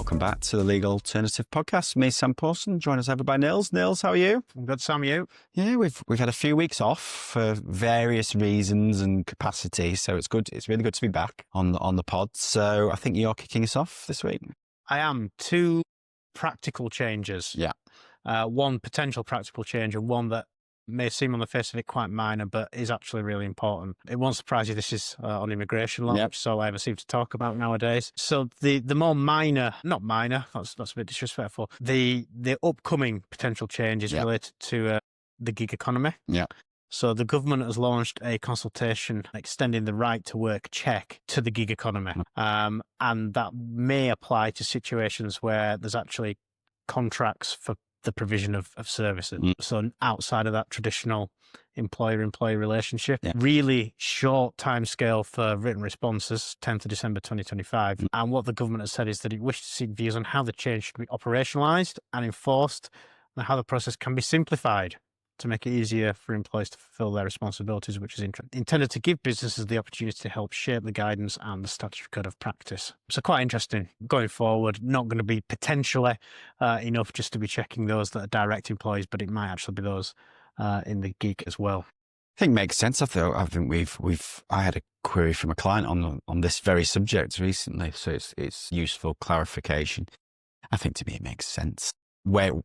Welcome back to the Legal Alternative Podcast. Me, Sam Pawson, joined as ever by Nils. Nils, how are you? I'm good, Sam. You? Yeah, we've had a few weeks off for various reasons and capacity, so it's good. It's really good to be back on the pod. So I think you're kicking us off this week. I am. Two practical changes. Yeah. One potential practical change and one that may seem on the face of it quite minor, but is actually really important. It won't surprise you, this is on immigration law, which is all I ever seem to talk about nowadays. So the more minor, not minor, that's a bit disrespectful, the upcoming potential change is related to the gig economy. Yeah. So the government has launched a consultation extending the right to work check to the gig economy. And that may apply to situations where there's actually contracts for the provision of services. So outside of that traditional employer-employee relationship, really short timescale for written responses, 10th of December 2025. And what the government has said is that it wishes to seek views on how the change should be operationalised and enforced and how the process can be simplified to make it easier for employees to fulfil their responsibilities, which is intended to give businesses the opportunity to help shape the guidance and the statutory code of practice. So quite interesting. Going forward, not going to be potentially enough just to be checking those that are direct employees, but it might actually be those in the gig as well. I think it makes sense. I think I had a query from a client on this very subject recently, so it's useful clarification. I think to me it makes sense. Whether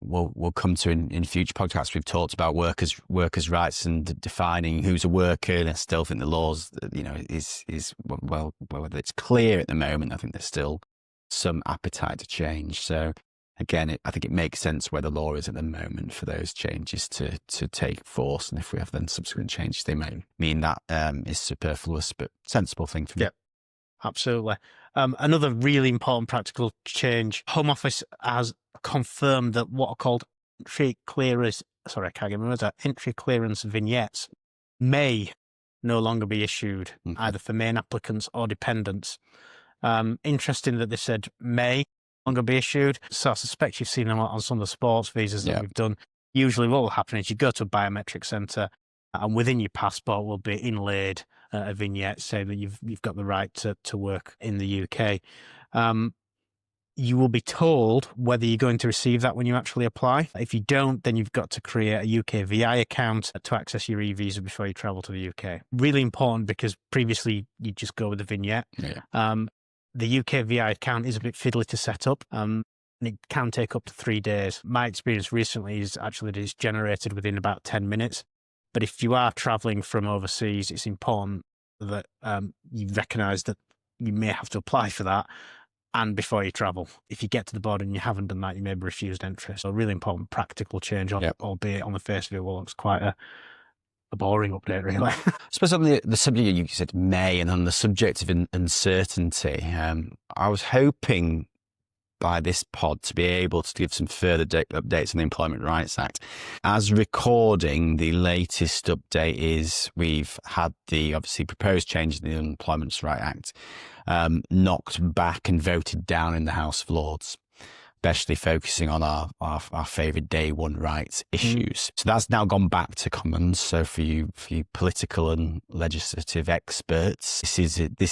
we'll come to in future podcasts, we've talked about workers' rights and defining who's a worker, and I still think the laws, is whether it's clear at the moment, I think there's still some appetite to change. So again, I think it makes sense where the law is at the moment for those changes to take force, and if we have then subsequent changes, they may mean that is superfluous, but sensible thing for me. Yeah, absolutely. Another really important practical change, Home Office has confirmed that what are called entry clearance vignettes may no longer be issued either for main applicants or dependents. Interesting that they said may no longer be issued. So I suspect you've seen them on some of the sports visas that we've done. Usually what will happen is you go to a biometric centre and within your passport will be inlaid a vignette saying that you've got the right to work in the UK. You will be told whether you're going to receive that when you actually apply. If you don't, then you've got to create a UK VI account to access your e-visa before you travel to the UK. Really important because previously you just go with the vignette. The UK VI account is a bit fiddly to set up. And it can take up to 3 days. My experience recently is actually that it's generated within about 10 minutes. But if you are traveling from overseas, it's important that you recognise that you may have to apply for that and before you travel. If you get to the border and you haven't done that, you may be refused entry. So a really important practical change, albeit on the face of it, well, it's quite a boring update, really. I suppose on the subject, you said may, and on the subject of uncertainty, I was hoping by this pod to be able to give some further updates on the Employment Rights Act. As recording, the latest update is we've had the obviously proposed changes in the Employment Rights Act knocked back and voted down in the House of Lords, especially focusing on our favourite day one rights issues. So that's now gone back to Commons. So for you political and legislative experts, this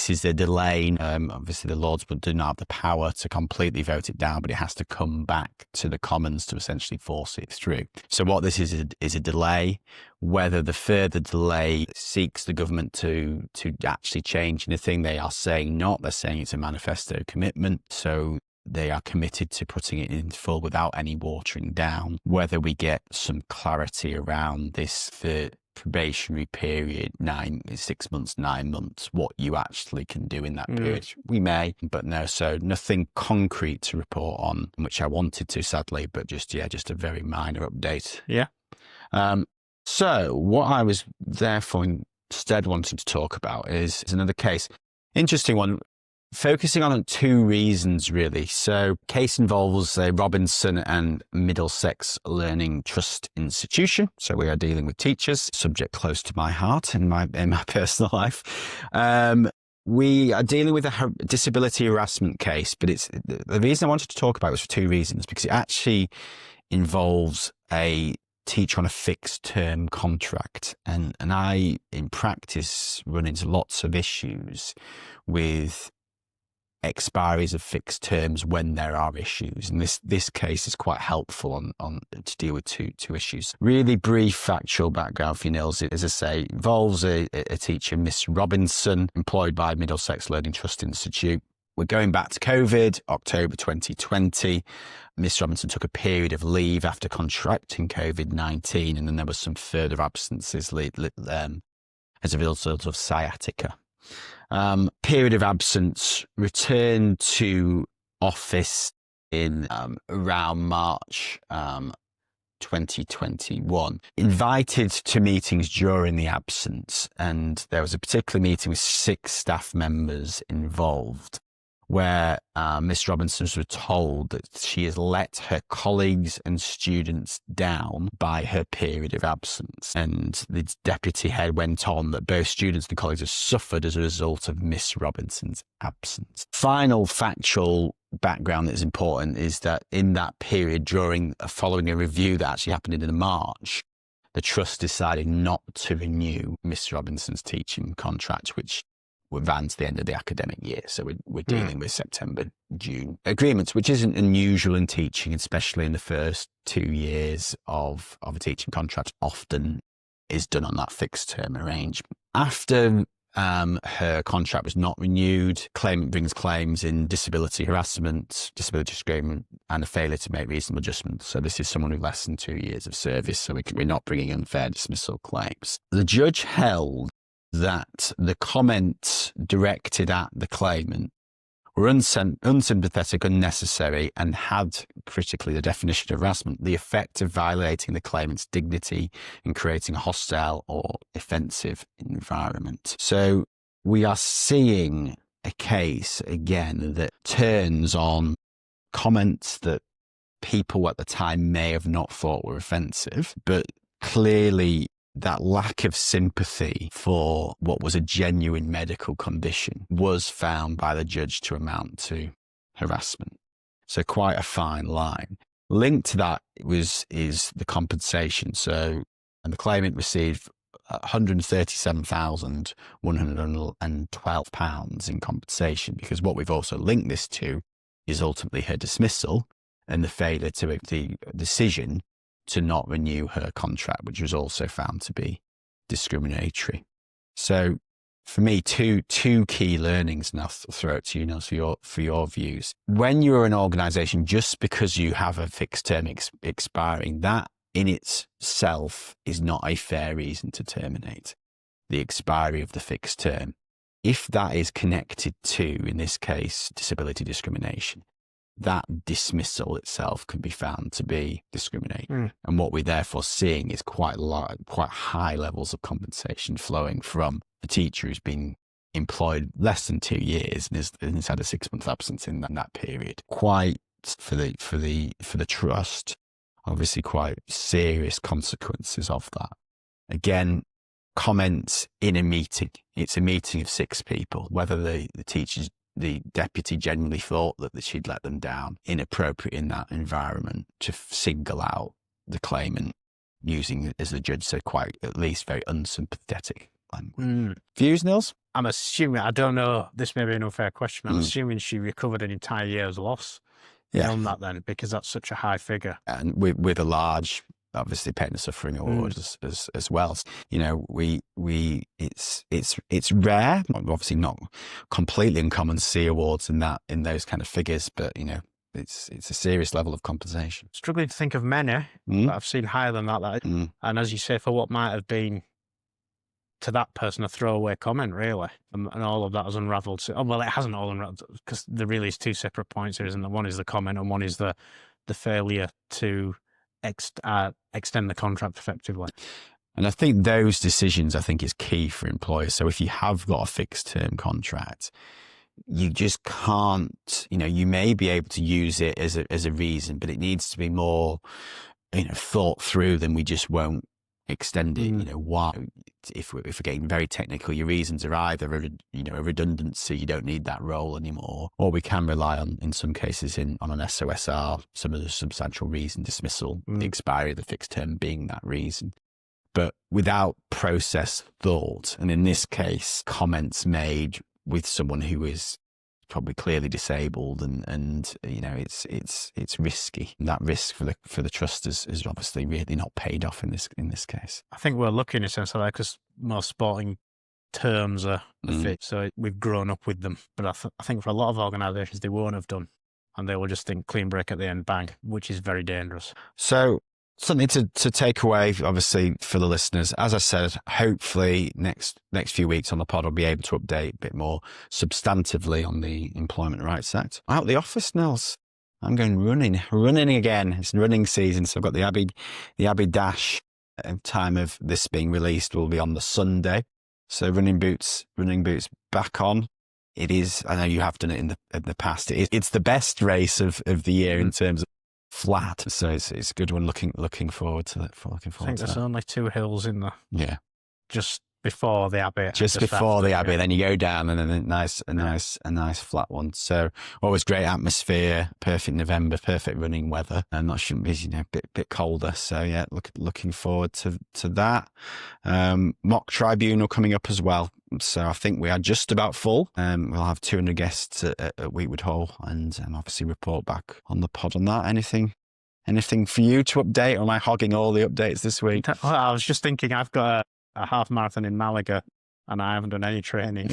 is a delay. Obviously, the Lords do not have the power to completely vote it down, but it has to come back to the Commons to essentially force it through. So what this is a delay. Whether the further delay seeks the government to actually change anything, they are saying not. They're saying it's a manifesto commitment. So they are committed to putting it in full without any watering down. Whether we get some clarity around this for probationary period, 6 months, 9 months, what you actually can do in that period, we may, but no. So nothing concrete to report on, which I wanted to, sadly, but just a very minor update. Yeah. So what I was therefore instead wanting to talk about is another case. Interesting one. Focusing on 2 reasons, really. So case involves a Robinson and Middlesex Learning Trust institution. So we are dealing with teachers, subject close to my heart in my personal life. We are dealing with a disability harassment case, but the reason I wanted to talk about it was for 2 reasons, because it actually involves a teacher on a fixed term contract. And I, in practice, run into lots of issues with expiries of fixed terms when there are issues. And this case is quite helpful on to deal with two issues. Really brief factual background for you, Nils, as I say, involves a teacher, Miss Robinson, employed by Middlesex Learning Trust Institute. We're going back to COVID, October 2020. Miss Robinson took a period of leave after contracting COVID-19, and then there was some further absences as a result of sciatica. Period of absence, returned to office in around March 2021. Invited to meetings during the absence, and there was a particular meeting with 6 staff members involved, where Miss Robinson was told that she has let her colleagues and students down by her period of absence. And the deputy head went on that both students and colleagues have suffered as a result of Miss Robinson's absence. Final factual background that is important is that in that period, following a review that actually happened in March, the trust decided not to renew Miss Robinson's teaching contract, which ran to the end of the academic year. So we're dealing with September, June agreements, which isn't unusual in teaching, especially in the first 2 years of a teaching contract. Often is done on that fixed term arrangement. After her contract was not renewed, claimant brings claims in disability harassment, disability discrimination, and a failure to make reasonable adjustments. So this is someone with less than 2 years of service. So we're not bringing unfair dismissal claims. The judge held that the comments directed at the claimant were unsympathetic, unnecessary, and had, critically, the definition of harassment, the effect of violating the claimant's dignity and creating a hostile or offensive environment. So we are seeing a case, again, that turns on comments that people at the time may have not thought were offensive, but clearly that lack of sympathy for what was a genuine medical condition was found by the judge to amount to harassment. So quite a fine line. Linked to that is the compensation. So, and the claimant received £137,112 in compensation, because what we've also linked this to is ultimately her dismissal and the failure to make the decision to not renew her contract, which was also found to be discriminatory. So for me, two key learnings, and I'll throw it to you, Nils, for your views. When you're an organisation, just because you have a fixed term expiring, that in itself is not a fair reason to terminate the expiry of the fixed term. If that is connected to, in this case, disability discrimination, that dismissal itself can be found to be discriminatory. And what we're therefore seeing is quite high levels of compensation flowing from a teacher who's been employed less than 2 years and has had a 6-month absence in that period. Quite for the trust, obviously quite serious consequences of that. Again, comments in a meeting. It's a meeting of 6 people, whether the deputy genuinely thought that she'd let them down, inappropriate in that environment to single out the claimant using, as the judge said, quite at least very unsympathetic language. Views, Nils? I'm assuming, I don't know, this may be an unfair question, I'm assuming she recovered an entire year's loss on that then, because that's such a high figure. And with a large, obviously, pain and suffering award as well. You know, it's rare, obviously not completely uncommon to see awards in those kind of figures, but you know, it's a serious level of compensation. Struggling to think of many, but I've seen higher than that. And as you say, for what might have been to that person a throwaway comment, really, and all of that has unravelled. Well, it hasn't all unravelled, because there really is 2 separate points here, isn't there? One is the comment, and one is the failure to extend the contract effectively. And I think those decisions, is key for employers. So if you have got a fixed term contract, you just can't, you may be able to use it as a reason, but it needs to be more, thought through than we just won't extend it. Why? If we're getting very technical, your reasons are either a redundancy, you don't need that role anymore, or we can rely on, in some cases, on an SOSR, some of the substantial reason dismissal, the expiry of the fixed term being that reason. But without process thought, and in this case, comments made with someone who is probably clearly disabled, and you know, it's risky. That risk for the trust is obviously really not paid off in this case. I think we're lucky in a sense of that, because most sporting terms are fit, so we've grown up with them. But I think for a lot of organisations, they won't have done, and they will just think clean break at the end, bang, which is very dangerous. So something to take away, obviously, for the listeners. As I said, hopefully next few weeks on the pod, I'll be able to update a bit more substantively on the Employment Rights Act. Out of the office, Nils. I'm going running again. It's running season, so I've got the Abbey Dash. Time of this being released will be on the Sunday. So running boots back on. It is. I know you have done it in the past. It's the best race of the year in terms of flat. So it's a good one. Looking forward to that. I think there's only 2 hills in there. Yeah. Just before the Abbey. Just before the Abbey, then you go down, and then a nice flat one. So always great atmosphere, perfect November, perfect running weather, and that shouldn't be, you know, bit colder. So yeah, looking forward to that. Mock tribunal coming up as well. So I think we are just about full. We'll have 200 guests at Weetwood Hall, and obviously report back on the pod on that. Anything for you to update, or am I hogging all the updates this week? Well, I was just thinking, I've got a half marathon in Malaga, and I haven't done any training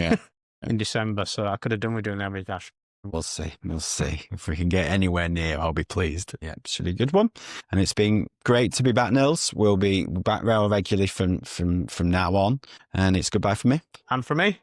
in December, so I could have done with doing the Abbey Dash. We'll see. If we can get anywhere near, I'll be pleased. Yeah, it's a really good one. And it's been great to be back, Nils. We'll be back regularly from now on. And it's goodbye from me. And from me.